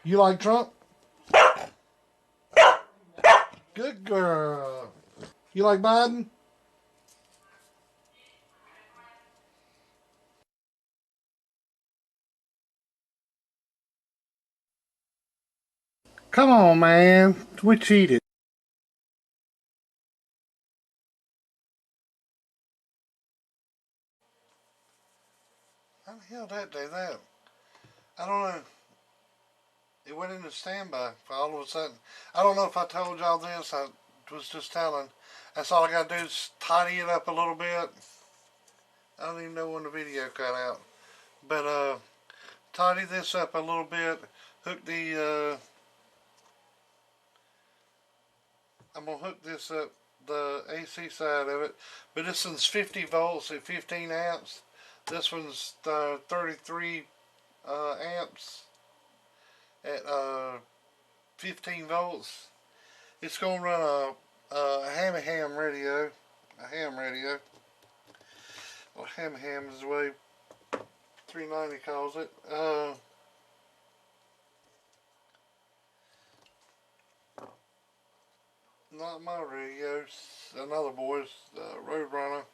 You like Trump? Good girl. You like Biden? Come on, man. We cheated. How the hell did that do that? I don't know. It went into standby for all of a sudden. I don't know if I told y'all this. I was just telling. That's all I got to do is tidy it up a little bit. I don't even know when the video cut out. But tidy this up a little bit. Hook the I'm gonna hook this up the AC side of it. But this one's 50 volts at 15 amps. This one's 33 amps at 15 volts. It's gonna run a ham radio. A ham radio. Well, ham is the way 390 calls it. Not my radio, another boy's roadrunner.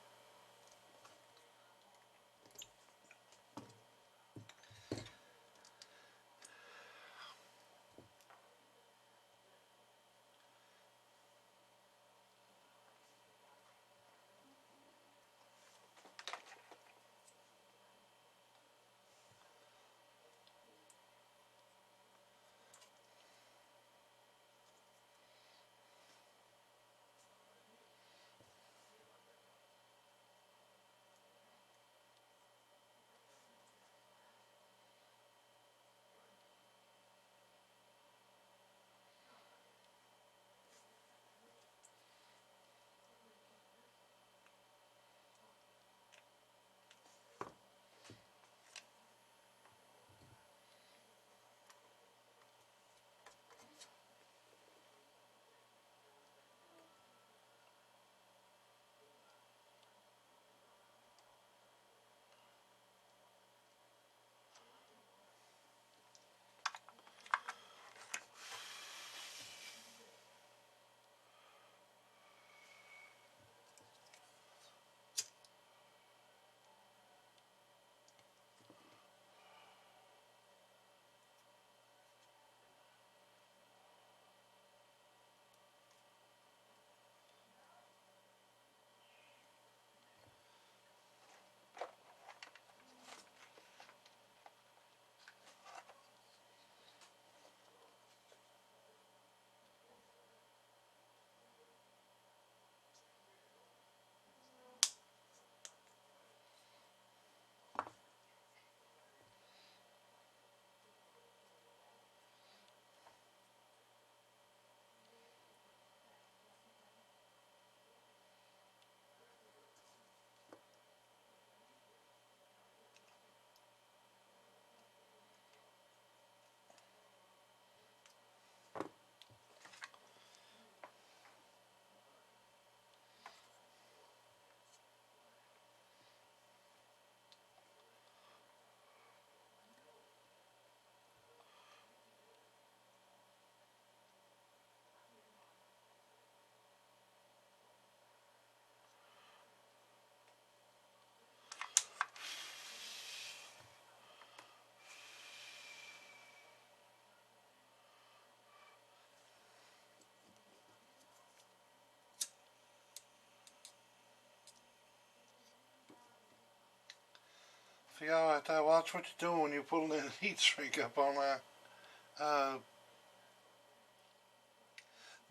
So y'all have to watch what you're doing when you're pulling that heat shrink up on that.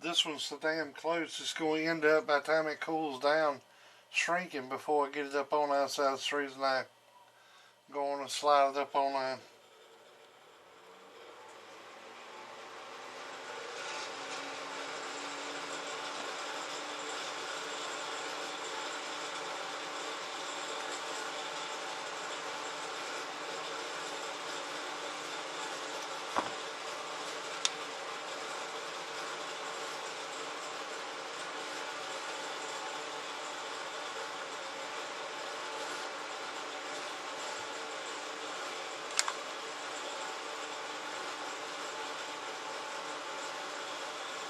This one's so damn close, it's going to end up, by the time it cools down, shrinking before I get it up on the outside. That's the reason I go on and slide it up on there.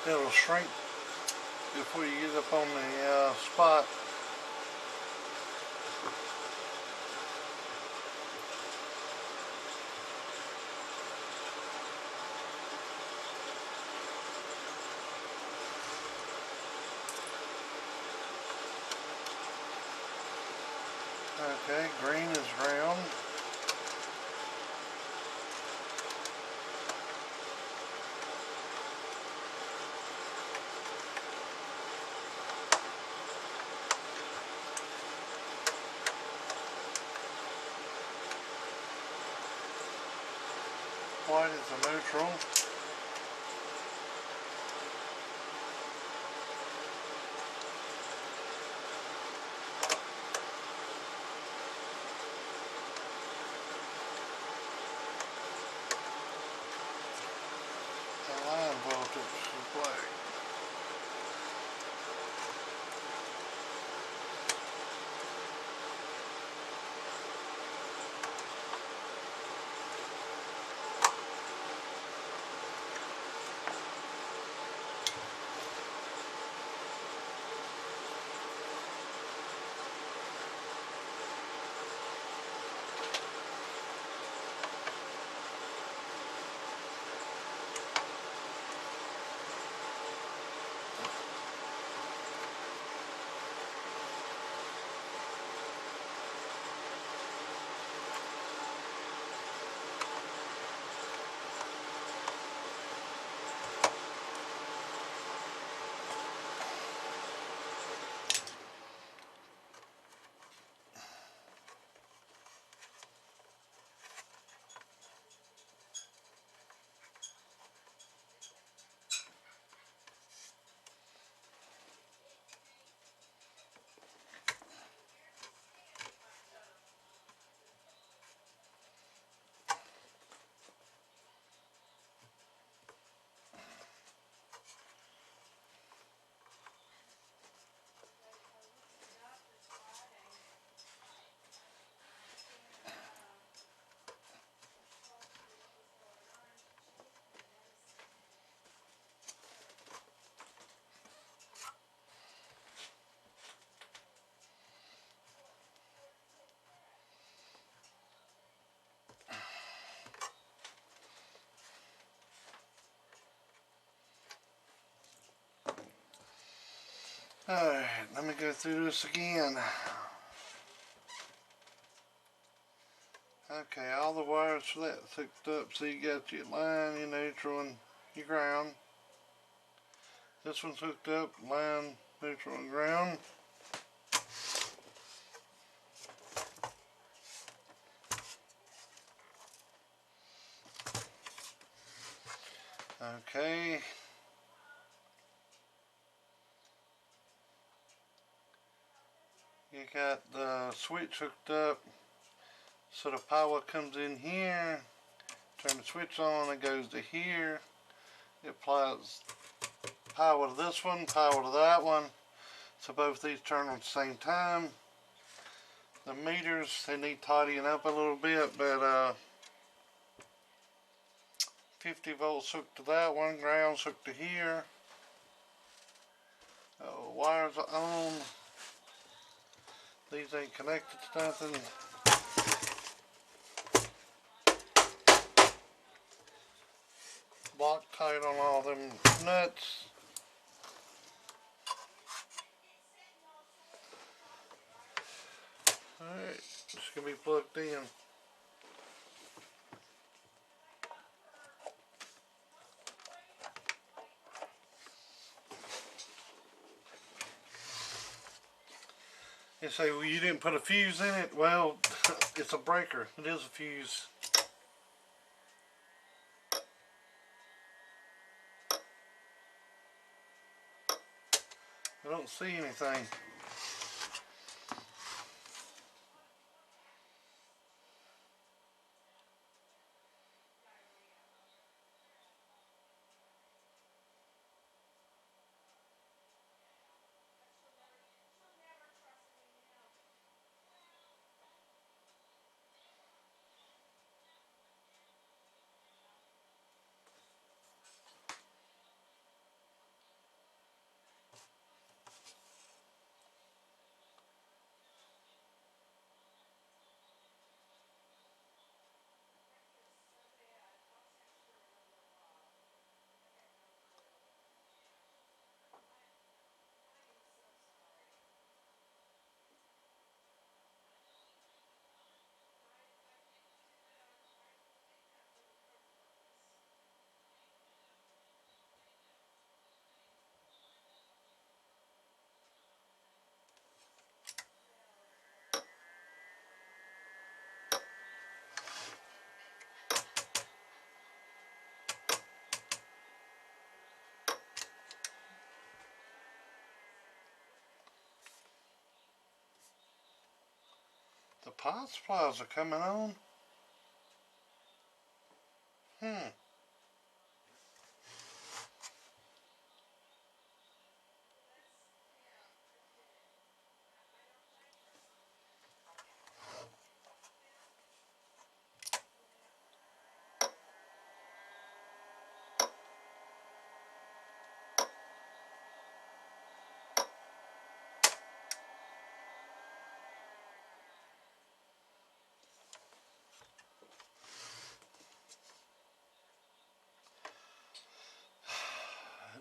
it'll shrink before you get up on the spot. Okay, green is round. White is a neutral. And line voltage is black. Alright, let me go through this again. Okay, all the wires for that hooked up, so you got your line, your neutral, and your ground. This one's hooked up, line, neutral, and ground. Okay. You got the switch hooked up, so the power comes in here. Turn the switch on, it goes to here. It applies power to this one, power to that one. So both these turn at the same time. The meters, they need tidying up a little bit, but 50 volts hooked to that one, ground's hooked to here. Wires are on. These ain't connected to nothing. Block tight on all them nuts. Alright, it's gonna be plugged in. You say, well, you didn't put a fuse in it? Well, it's a breaker. It is a fuse. I don't see anything. The power supplies are coming on.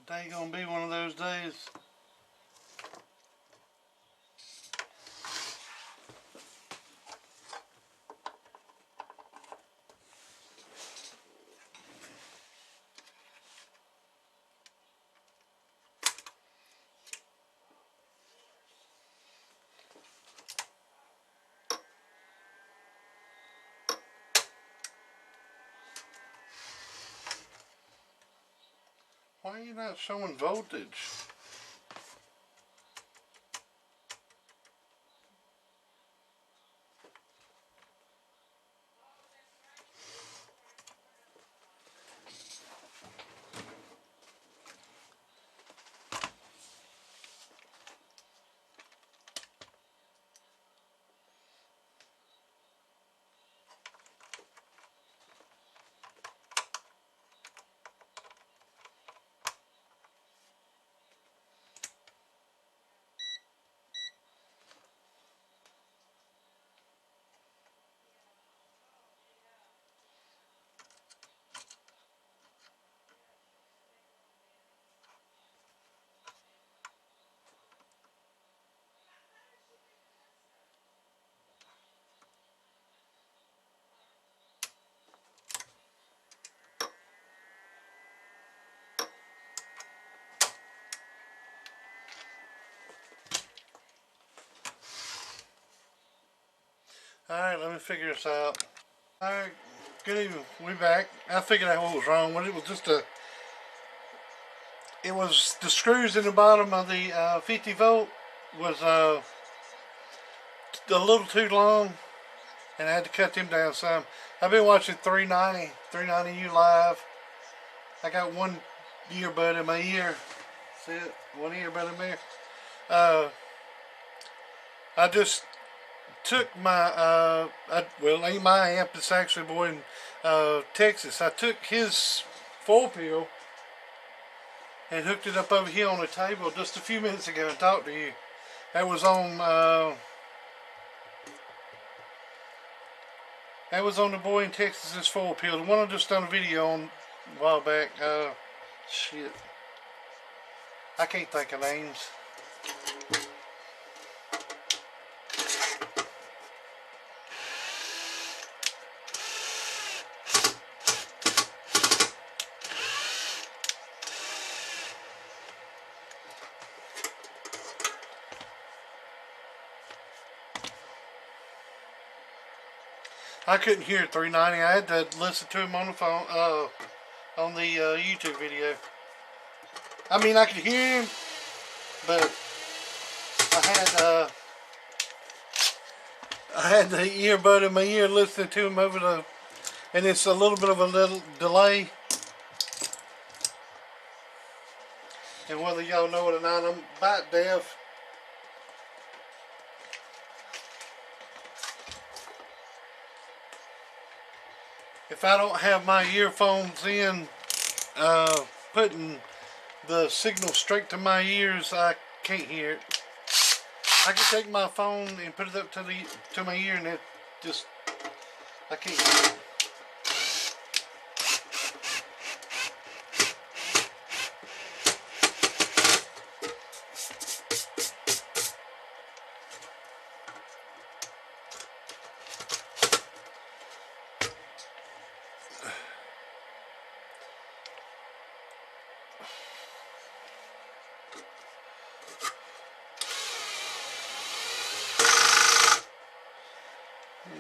Today gonna be one of those days. Why are you not showing voltage? Alright, let me figure this out. Alright, good evening. We back. I figured out what was wrong with it. It was just it was the screws in the bottom of the 50 volt was a little too long, and I had to cut them down some. I've been watching 390U live. I got one earbud in my ear. See it? One earbud in my ear. I just took my well, ain't my amp, it's actually a boy in Texas. I took his 4-pill and hooked it up over here on the table just a few minutes ago and talked to you. That was on the boy in Texas's 4-pill. The one I just done a video on a while back. Shit, I can't think of names. I couldn't hear 390. I had to listen to him on the phone, on the YouTube video. I mean, I could hear him, but I had the earbud in my ear listening to him over the, and it's a little bit of a little delay. And whether y'all know it or not, I'm bite deaf. If I don't have my earphones in, putting the signal straight to my ears, I can't hear it. I can take my phone and put it up to my ear, and it just, I can't hear it.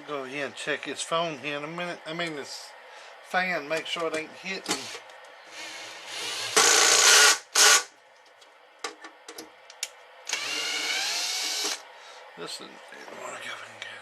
Go ahead and check his phone here in a minute. I mean, this fan, make sure it ain't hitting. Listen, I want to go and get it.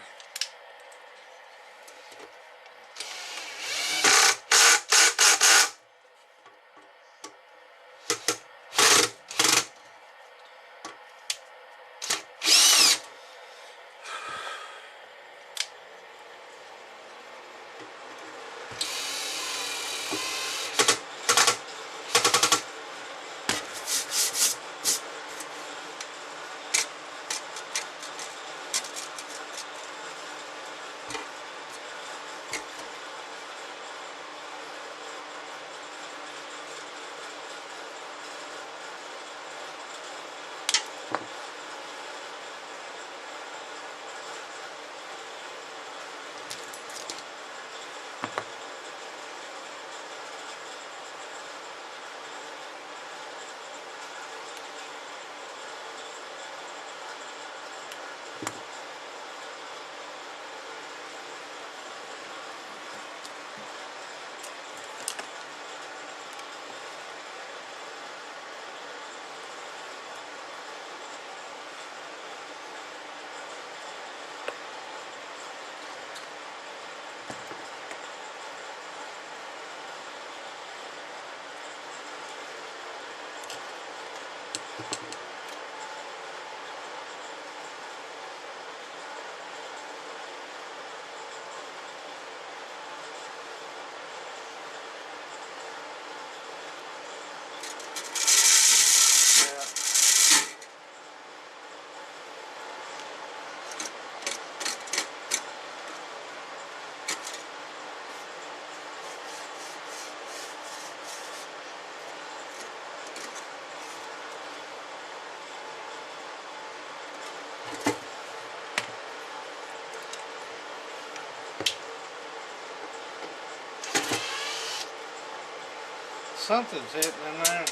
Something's hitting in there.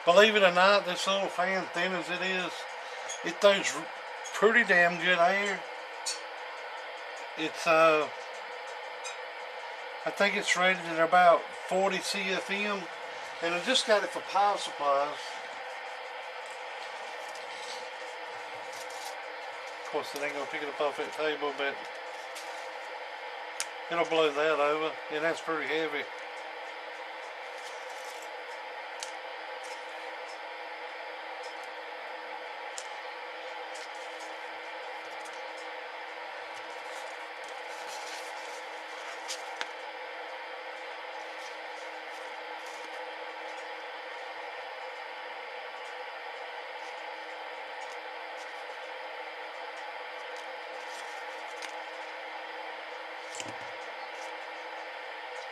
Believe it or not, this little fan, thin as it is, it throws pretty damn good air. It's I think it's rated at about 40 CFM, and I just got it for power supplies. Of course, it ain't gonna pick it up off that table, but it'll blow that over, and that's pretty heavy.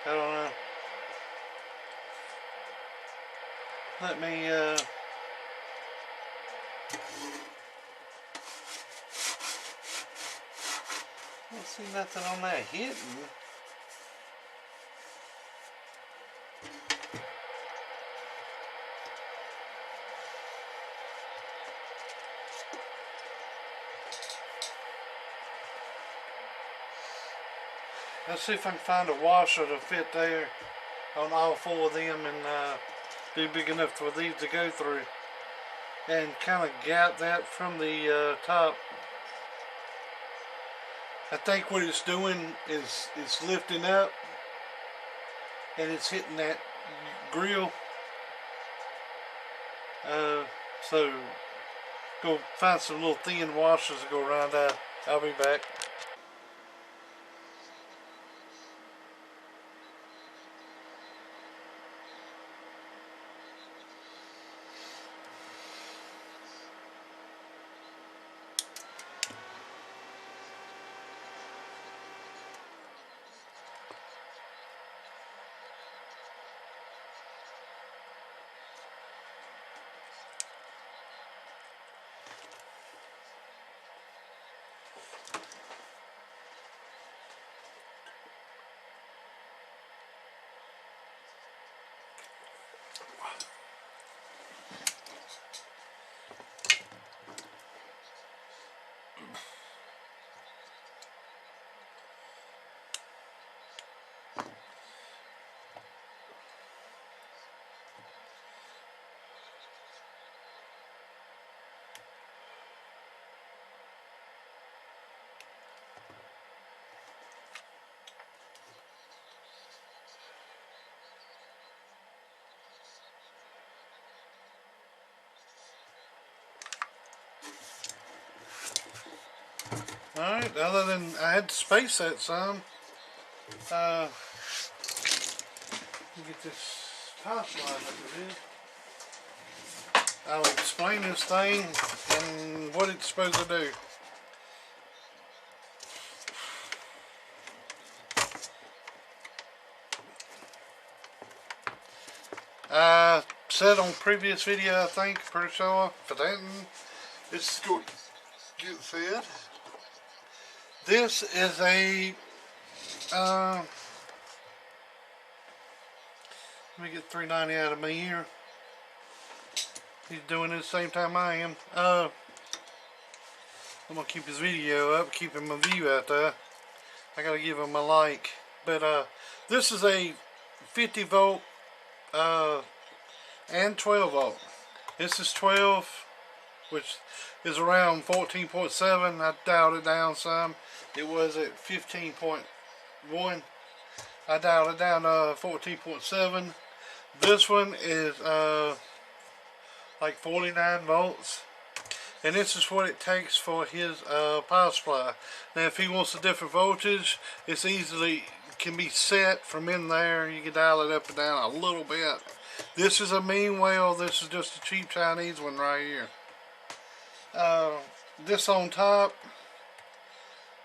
I don't know. Let me I don't see nothing on that hitting. Let's see if I can find a washer to fit there on all four of them and be big enough for these to go through, and kind of gap that from the top. I think what it's doing is it's lifting up and it's hitting that grill. So go find some little thin washers to go around that. I'll be back. Alright, other than I had to space that some. Get this power slide up to this. I'll explain this thing and what it's supposed to do. I said on previous video, I think, pretty sure, if it hadn't, this is going to get fed. This is a, let me get $3.90 out of my ear. He's doing it at the same time I am. I'm going to keep his video up, keeping my view out there. I got to give him a like. But this is a 50 volt and 12 volt. This is 12, which is around 14.7. I dialed it down some. It was at 15.1. I dialed it down to 14.7. This one is like 49 volts. And this is what it takes for his power supply. Now if he wants a different voltage, it's easily can be set from in there. You can dial it up and down a little bit. This is a mean well. This is just a cheap Chinese one right here. This on top,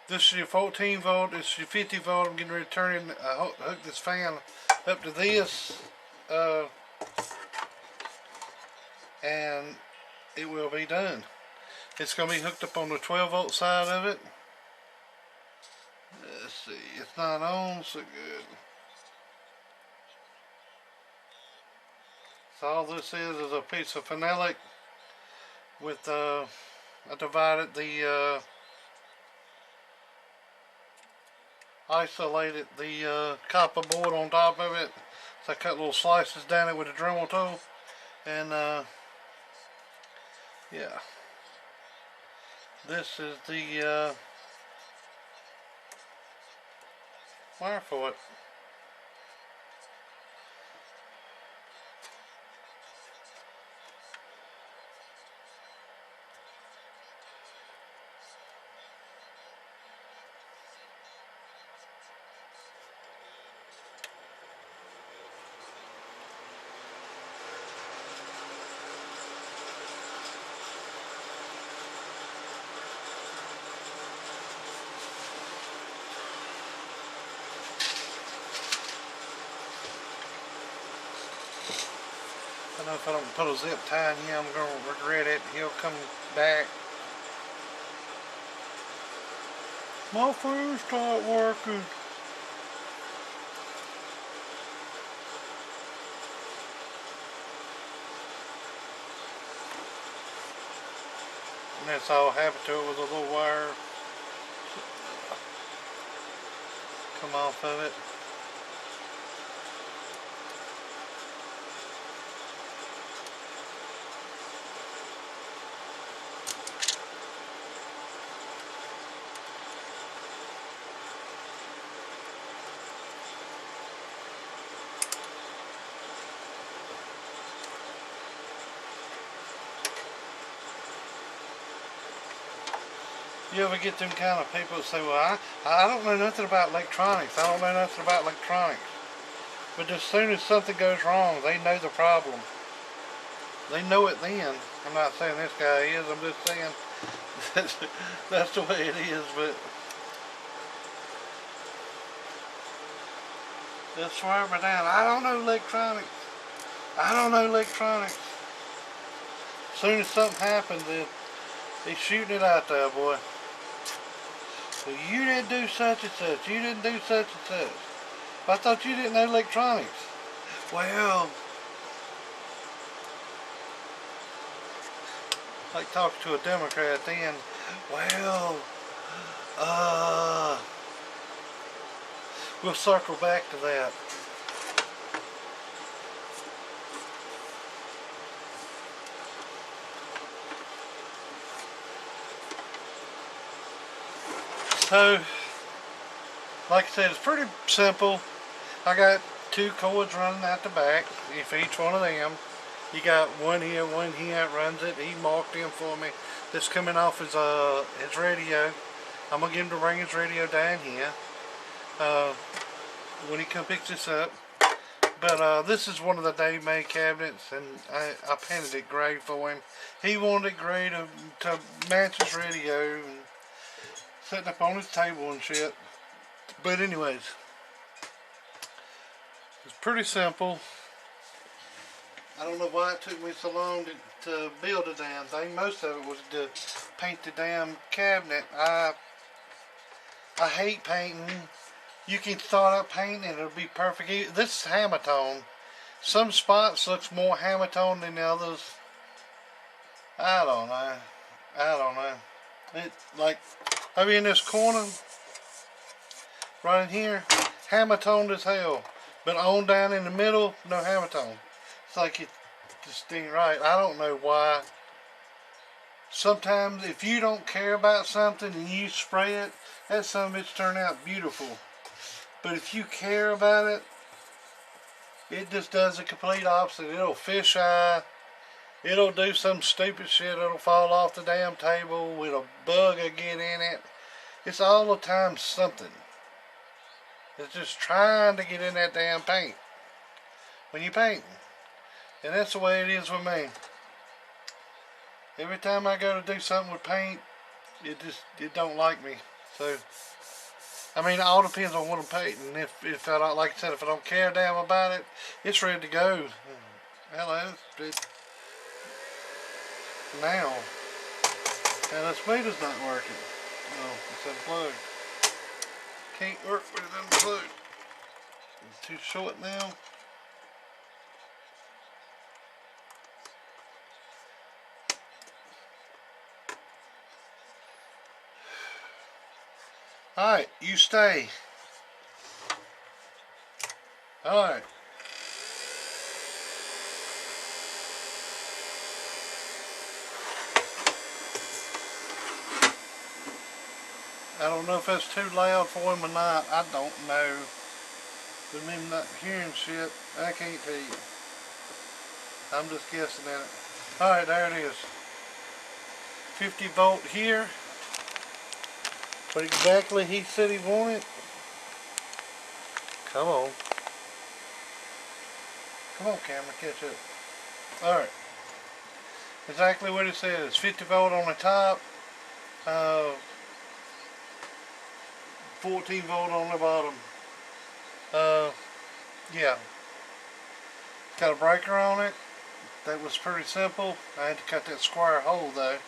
this is your 14 volt, this is your 50 volt. I'm getting ready to turn in, hook this fan up to this, and it will be done. It's going to be hooked up on the 12 volt side of it. Let's see, it's not on so good. So all this is a piece of phenolic with, I divided the, isolated the copper board on top of it. So I cut little slices down it with a Dremel tool. And, yeah. This is the, wire for it. I know if I don't put a zip tie in here, I'm going to regret it. He'll come back. My phone start working. And that's all happened to it with a little wire. Come off of it. You ever get them kind of people that say, well, I don't know nothing about electronics. I don't know nothing about electronics. But as soon as something goes wrong, they know the problem. They know it then. I'm not saying this guy is. I'm just saying that's the way it is. But they'll swear me down. I don't know electronics. I don't know electronics. As soon as something happens, they're shooting it out there, boy. Well, you didn't do such and such. You didn't do such and such. I thought you didn't know electronics. Well, like talking to a Democrat then. Well, we'll circle back to that. So, like I said, it's pretty simple. I got 2 cords running out the back. If each one of them, you got one here, it runs it. He marked them for me. This coming off his radio. I'm gonna get him to bring his radio down here when he come pick this up. But this is one of the Dave May cabinets, and I painted it gray for him. He wanted it gray to match his radio, and sitting up on his table and shit. But anyways, it's pretty simple. I don't know why it took me so long to build the damn thing. Most of it was to paint the damn cabinet. I hate painting. You can start up painting and it'll be perfect. This is Hamatone. Some spots looks more Hamatone than the others. I don't know. It like over in this corner, right here, Hamatone as hell. But on down in the middle, no Hamatone. It's like it just ain't right. I don't know why. Sometimes if you don't care about something and you spray it, that son of a bitch turn out beautiful. But if you care about it, it just does the complete opposite. It'll fish eye. It'll do some stupid shit. It'll fall off the damn table with a bug will get in it. It's all the time something. It's just trying to get in that damn paint when you paint. And that's the way it is with me. Every time I go to do something with paint, it don't like me. So, I mean, it all depends on what I'm painting. If I don't, like I said, if I don't care damn about it, it's ready to go. Hello. Now this meter's not working. No, it's unplugged. Can't work with it unplugged. It's too short now. Alright, you stay. Alright. I don't know if that's too loud for him or not. I don't know. With him not hearing shit, I can't tell you. I'm just guessing at it. Alright, there it is. 50 volt here. What exactly he said he wanted. Come on. Come on, camera, catch up. Alright. Exactly what it says. 50 volt on the top. 14 volt on the bottom. Yeah. Got a breaker on it. That was pretty simple. I had to cut that square hole though.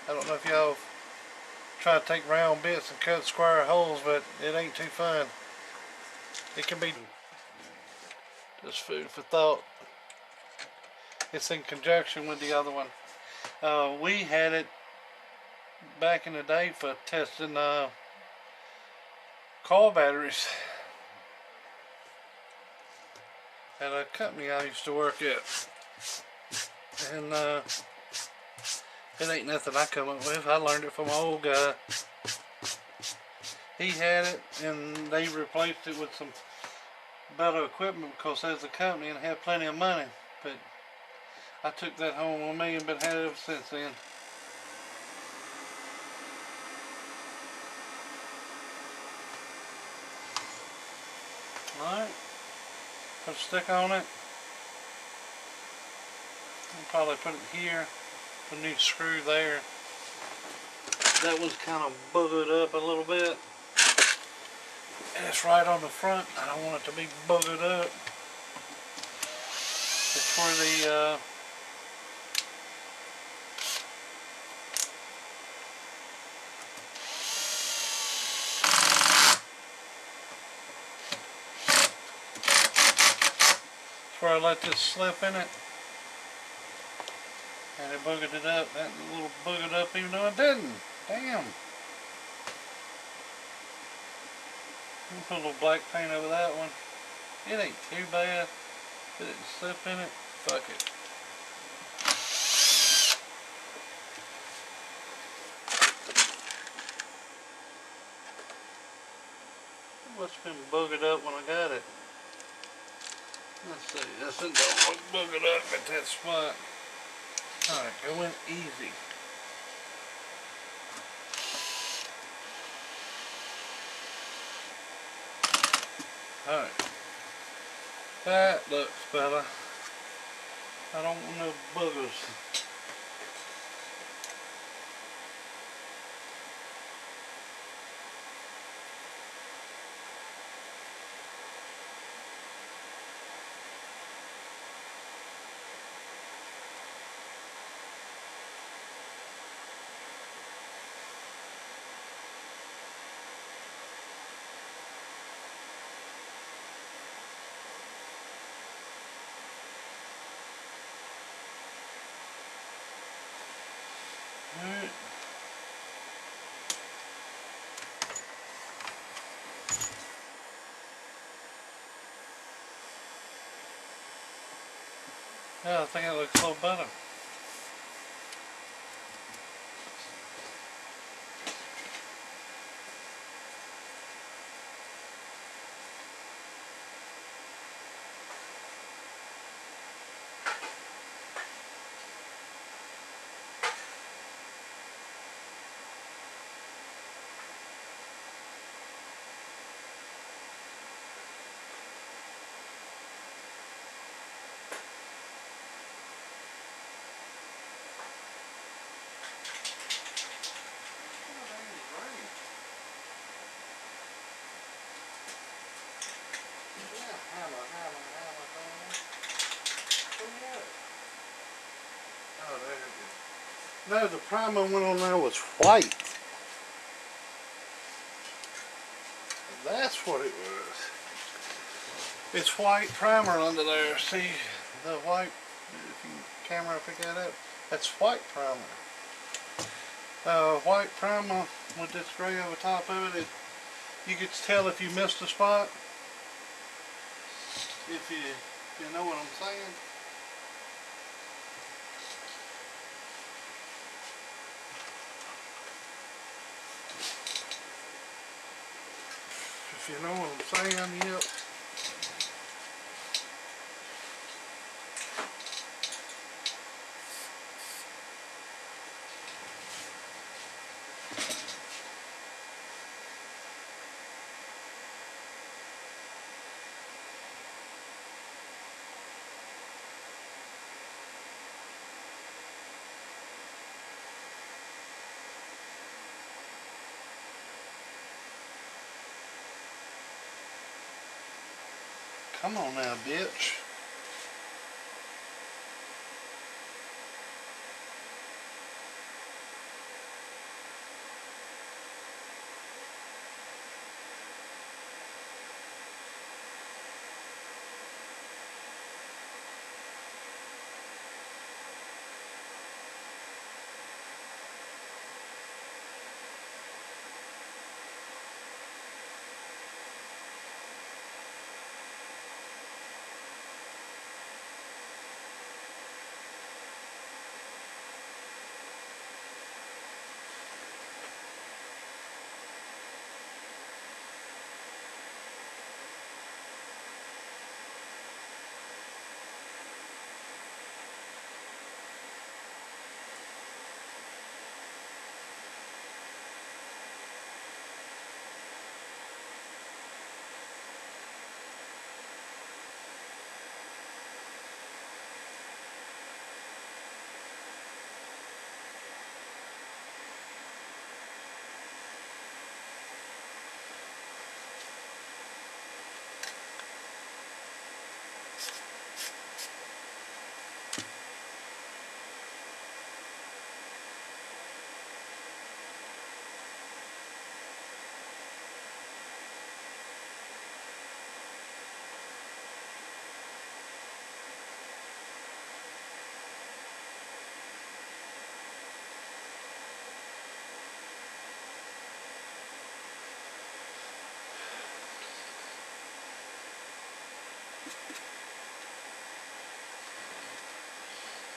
I don't know if y'all try to take round bits and cut square holes, but it ain't too fun. It can be just food for thought. It's in conjunction with the other one. We had it back in the day for testing car batteries at a company I used to work at, and it ain't nothing I come up with. I learned it from my old guy. He had it and they replaced it with some better equipment because there's a company and had plenty of money, but I took that home with me and been had it ever since then. Alright, put a stick on it. I'll probably put it here, put a new screw there. That one's kind of buggered up a little bit. And it's right on the front. I don't want it to be buggered up. It's where the where I let this slip in it. And it boogered it up. That little boogered up even though it didn't. Damn. Put a little black paint over that one. It ain't too bad. It didn't slip in it. Fuck it. It must have been boogered up when I got it. Let's see. This one don't look boogered up at that spot. Alright, go in easy. Alright. That looks better. I don't want no boogers. Alright. Yeah, I think it looks a little better. Oh, there it is. No, the primer went on there was white. That's what it was. It's white primer under there. See the white? If you camera pick that up, that's white primer. White primer with this gray over top of it. You could tell if you missed a spot. If you know what I'm saying. If you know what I'm saying, yep. Come on now, bitch.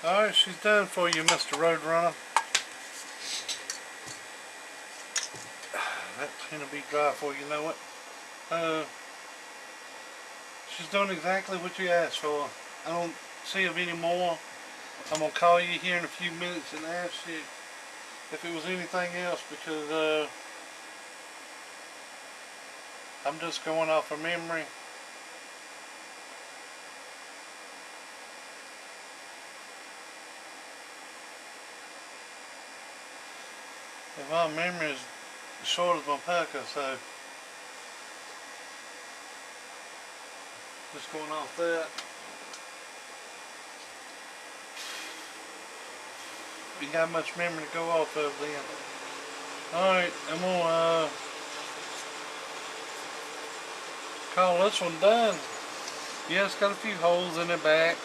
Alright, she's done for you, Mr. Roadrunner. That's gonna be dry before you know it. She's done exactly what you asked for. I don't see of any more. I'm gonna call you here in a few minutes and ask you if it was anything else, because I'm just going off of memory. And my memory is as short as my pucker, so just going off that. You got much memory to go off of then. Alright, I'm gonna call this one done. Yeah, it's got a few holes in the back.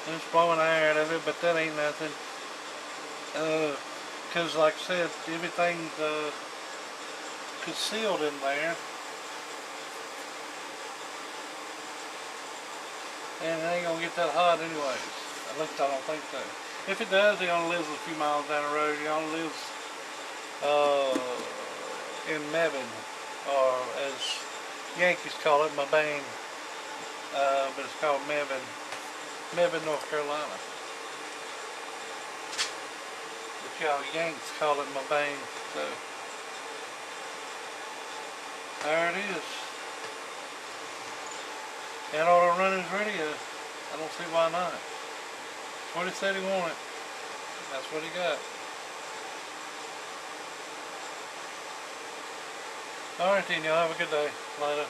And it's blowing air out of it, but that ain't nothing. Cause like I said, everything's concealed in there. And it ain't gonna get that hot anyways. At least I don't think so. If it does, it only lives a few miles down the road. It only lives in Mebane, or as Yankees call it, Mebane. But it's called Mebane, North Carolina. But y'all Yanks call it Mebane. So there it is. And auto running radio. I don't see why not. That's what he said he wanted. That's what he got. Alright then, y'all have a good day. Later.